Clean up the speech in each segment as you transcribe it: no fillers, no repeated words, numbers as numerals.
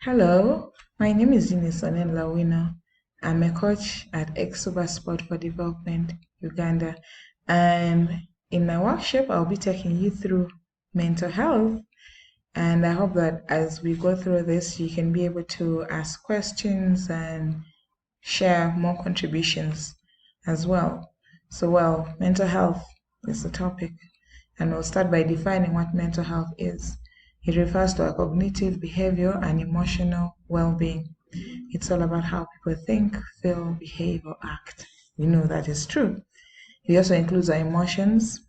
Hello, my name is Unisonen Lawina. I'm a coach at Exoba Sport for Development, Uganda. And in my workshop, I'll be taking you through mental health. And I hope that as we go through this, you can be able to ask questions and share more contributions as well. Mental health is the topic, and we'll start by defining what mental health is. It refers to our cognitive, behavioral, and emotional well being. It's all about how people think, feel, behave, or act. We know that is true. It also includes our emotions,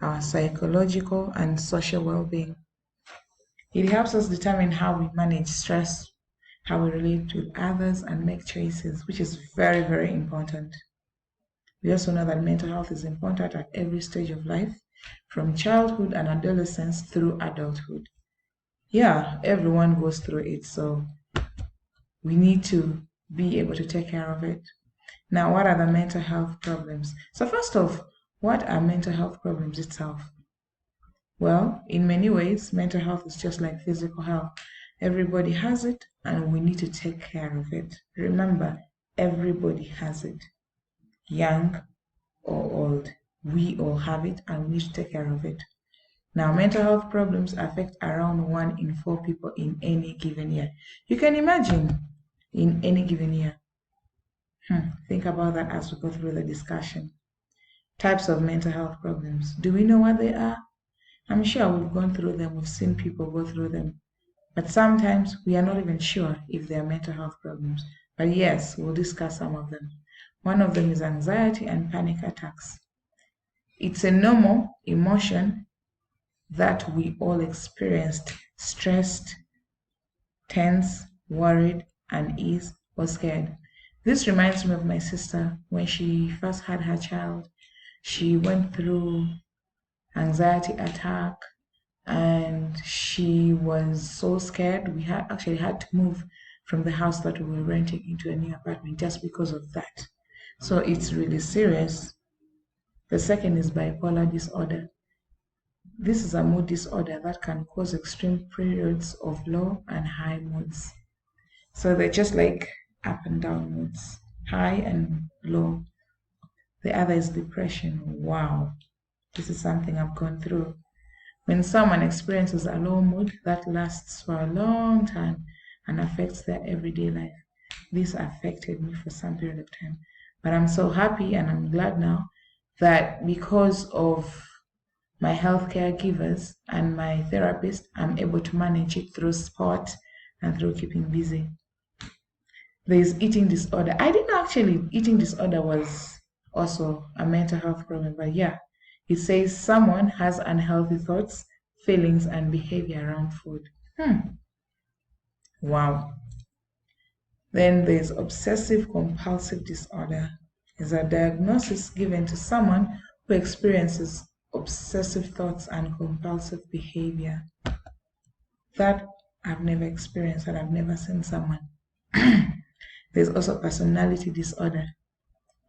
our psychological and social well being. It helps us determine how we manage stress, how we relate with others, and make choices, which is very, very important. We also know that mental health is important at every stage of life, from childhood and adolescence through adulthood. Yeah, everyone goes through it, so we need to be able to take care of it. Now, what are the mental health problems? So, first off, what are mental health problems itself? Well, in many ways, mental health is just like physical health. Everybody has it, and we need to take care of it. Remember, everybody has it, young or old. We all have it, and we need to take care of it. Now, mental health problems affect around 1 in 4 people in any given year. You can imagine in any given year. Think about that as we go through the discussion. Types of mental health problems. Do we know what they are? I'm sure we've gone through them, we've seen people go through them. But sometimes we are not even sure if they are mental health problems. But yes, we'll discuss some of them. One of them is anxiety and panic attacks. It's a normal emotion that we all experienced: stressed, tense, worried, uneasy, or scared. This reminds me of my sister when she first had her child. She went through anxiety attack and she was so scared. We actually had to move from the house that we were renting into a new apartment just because of that. So it's really serious. The second is bipolar disorder. This is a mood disorder that can cause extreme periods of low and high moods. So they're just like up and down moods, high and low. The other is depression. Wow, this is something I've gone through. When someone experiences a low mood that lasts for a long time and affects their everyday life, this affected me for some period of time. But I'm so happy and I'm glad now that because of my healthcare givers and my therapist, I'm able to manage it through sport and through keeping busy. There's eating disorder. I didn't know actually eating disorder was also a mental health problem, but yeah, it says someone has unhealthy thoughts, feelings, and behavior around food. Wow. Then there's obsessive compulsive disorder. Is a diagnosis given to someone who experiences obsessive thoughts and compulsive behavior. That I've never experienced and I've never seen someone. There's also personality disorder.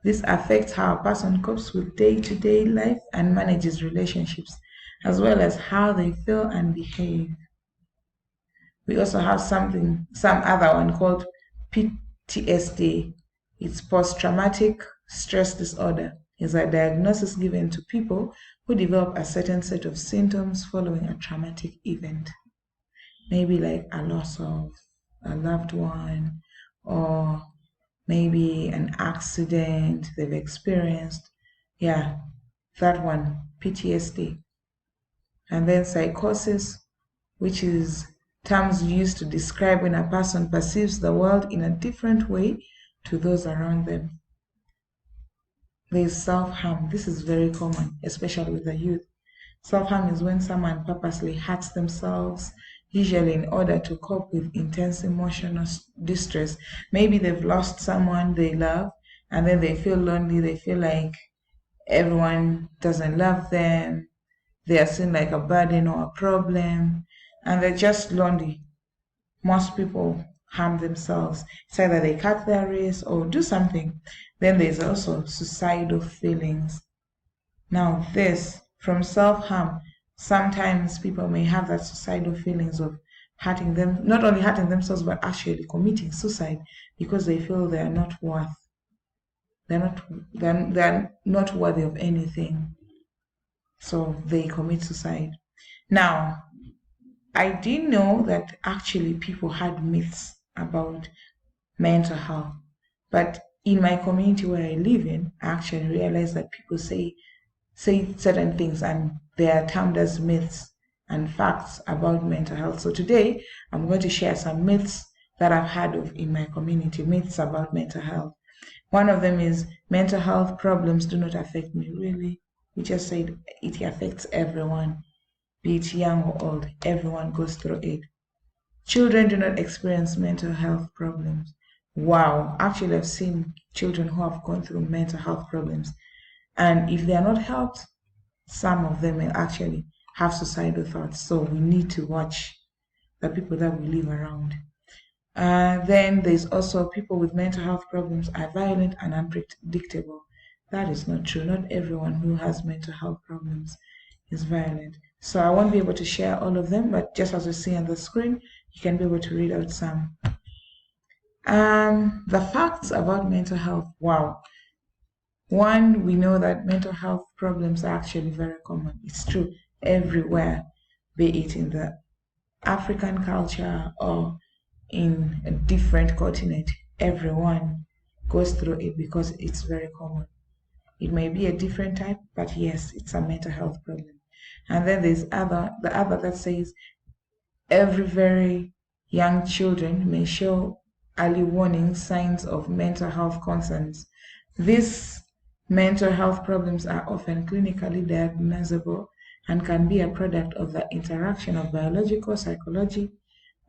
This affects how a person copes with day-to-day life and manages relationships, as well as how they feel and behave. We also have some other one called PTSD. It's post-traumatic stress disorder. It's a diagnosis given to people who develop a certain set of symptoms following a traumatic event. Maybe like a loss of a loved one, or maybe an accident they've experienced. Yeah, that one, PTSD. And then psychosis, which is terms used to describe when a person perceives the world in a different way to those around them. There's self-harm. This is very common, especially with the youth. Self-harm is when someone purposely hurts themselves, usually in order to cope with intense emotional distress. Maybe they've lost someone they love, and then they feel lonely. They feel like everyone doesn't love them. They are seen like a burden or a problem, and they're just lonely. Most people harm themselves. It's either they cut their wrist or do something. Then there's also suicidal feelings. Now, this from self harm, sometimes people may have that suicidal feelings of hurting them, not only hurting themselves, but actually committing suicide because they feel they are not worth, they're not worthy of anything. So they commit suicide. Now, I didn't know that actually people had myths about mental health. But in my community where I live in, I actually realized that people say certain things and they are termed as myths and facts about mental health. So today I'm going to share some myths that I've heard of in my community, myths about mental health. One of them is mental health problems do not affect me. Really? We just said it affects everyone, be it young or old. Everyone goes through it. Children do not experience mental health problems. Wow, actually, I've seen children who have gone through mental health problems, and if they are not helped, some of them may actually have suicidal thoughts. So we need to watch the people that we live around. Then there's also people with mental health problems are violent and unpredictable. That is not true. Not everyone who has mental health problems is violent. So I won't be able to share all of them, but just as you see on the screen, you can be able to read out some. The facts about mental health. Wow. One, we know that mental health problems are actually very common. It's true everywhere, be it in the African culture or in a different continent. Everyone goes through it because it's very common. It may be a different type, but yes, it's a mental health problem. And then there's the other that says every very young children may show early warning signs of mental health concerns. These mental health problems are often clinically diagnosable and can be a product of the interaction of biological, psychology,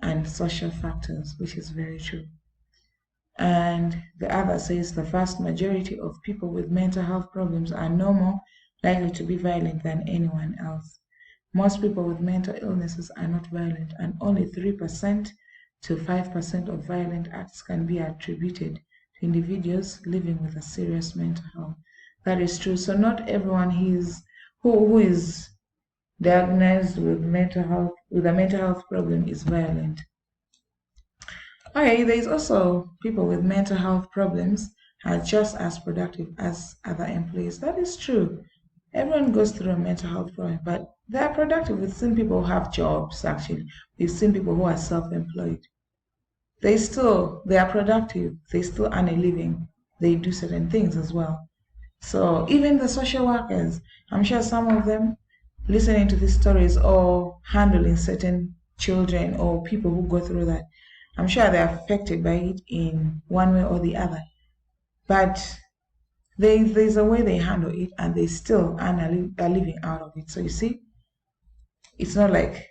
and social factors, which is very true. And the other says the vast majority of people with mental health problems are no more likely to be violent than anyone else. Most people with mental illnesses are not violent, and only 3% to 5% of violent acts can be attributed to individuals living with a serious mental health. That is true. So not everyone who is diagnosed with a mental health problem is violent. Okay, there's also people with mental health problems are just as productive as other employees. That is true. Everyone goes through a mental health problem, but they are productive. We've seen people who have jobs, actually. We've seen people who are self-employed. They are productive. They still earn a living. They do certain things as well. So even the social workers, I'm sure some of them listening to these stories or handling certain children or people who go through that, I'm sure they're affected by it in one way or the other. But there's a way they handle it and they still earn a living out of it. So you see, it's not like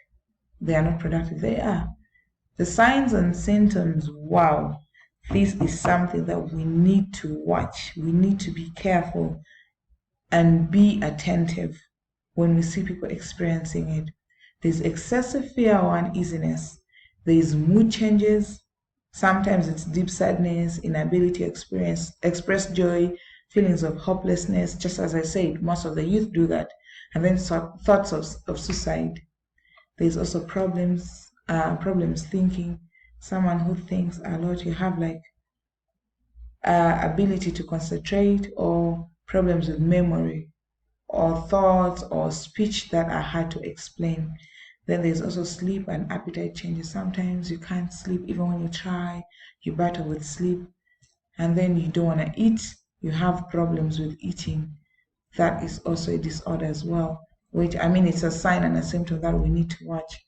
they are not productive. They are. The signs and symptoms, wow, this is something that we need to watch. We need to be careful and be attentive when we see people experiencing it. There's excessive fear or uneasiness. There's mood changes. Sometimes it's deep sadness, inability to express joy, feelings of hopelessness. Just as I said, most of the youth do that. And then thoughts of suicide. There's also problems thinking. Someone who thinks a lot, you have like ability to concentrate or problems with memory or thoughts or speech that are hard to explain. Then there's also sleep and appetite changes. Sometimes you can't sleep even when you try, you battle with sleep, and then you don't want to eat, you have problems with eating. That is also a disorder as well, which I mean it's a sign and a symptom that we need to watch.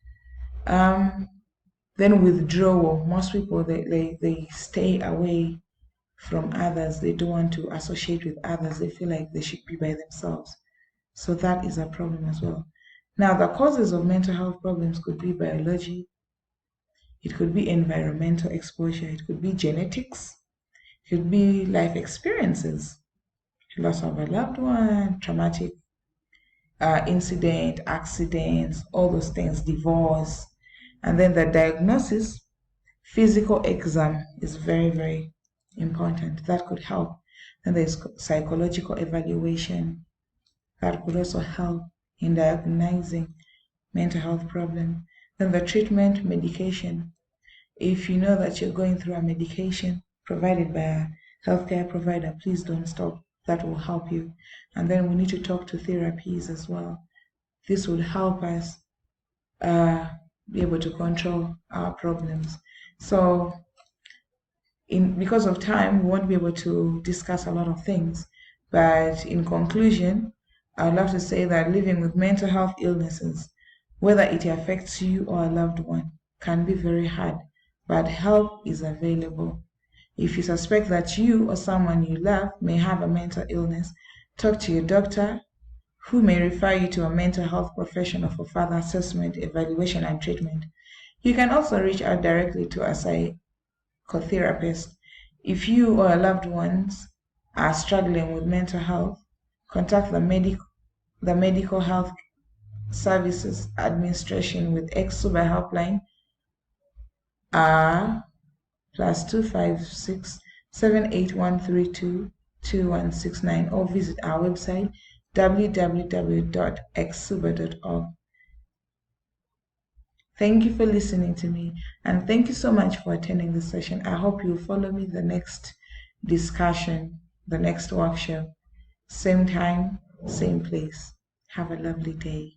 Then withdrawal. Most people they stay away from others. They don't want to associate with others. They feel like they should be by themselves. So that is a problem as well. Now, the causes of mental health problems could be biology, it could be environmental exposure, it could be genetics, it could be life experiences, loss of a loved one, traumatic incident, accidents, all those things, divorce. And then the diagnosis, physical exam is very, very important. That could help. Then there's psychological evaluation, that could also help in diagnosing mental health problem. Then the treatment, medication. If you know that you're going through a medication provided by a healthcare provider, please don't stop. That will help you. And then we need to talk to therapies as well. This would help us be able to control our problems. So, because of time, we won't be able to discuss a lot of things. But in conclusion, I would love to say that living with mental health illnesses, whether it affects you or a loved one, can be very hard, but help is available. If you suspect that you or someone you love may have a mental illness, talk to your doctor, who may refer you to a mental health professional for further assessment, evaluation, and treatment. You can also reach out directly to a psychotherapist. If you or your loved ones are struggling with mental health, contact the Medical Health Services Administration with Exuba helpline +256 78132 2169 or visit our website www.exuba.org. Thank you for listening to me, and thank you so much for attending this session. I hope you'll follow me the next discussion, the next workshop, same time, same place. Have a lovely day.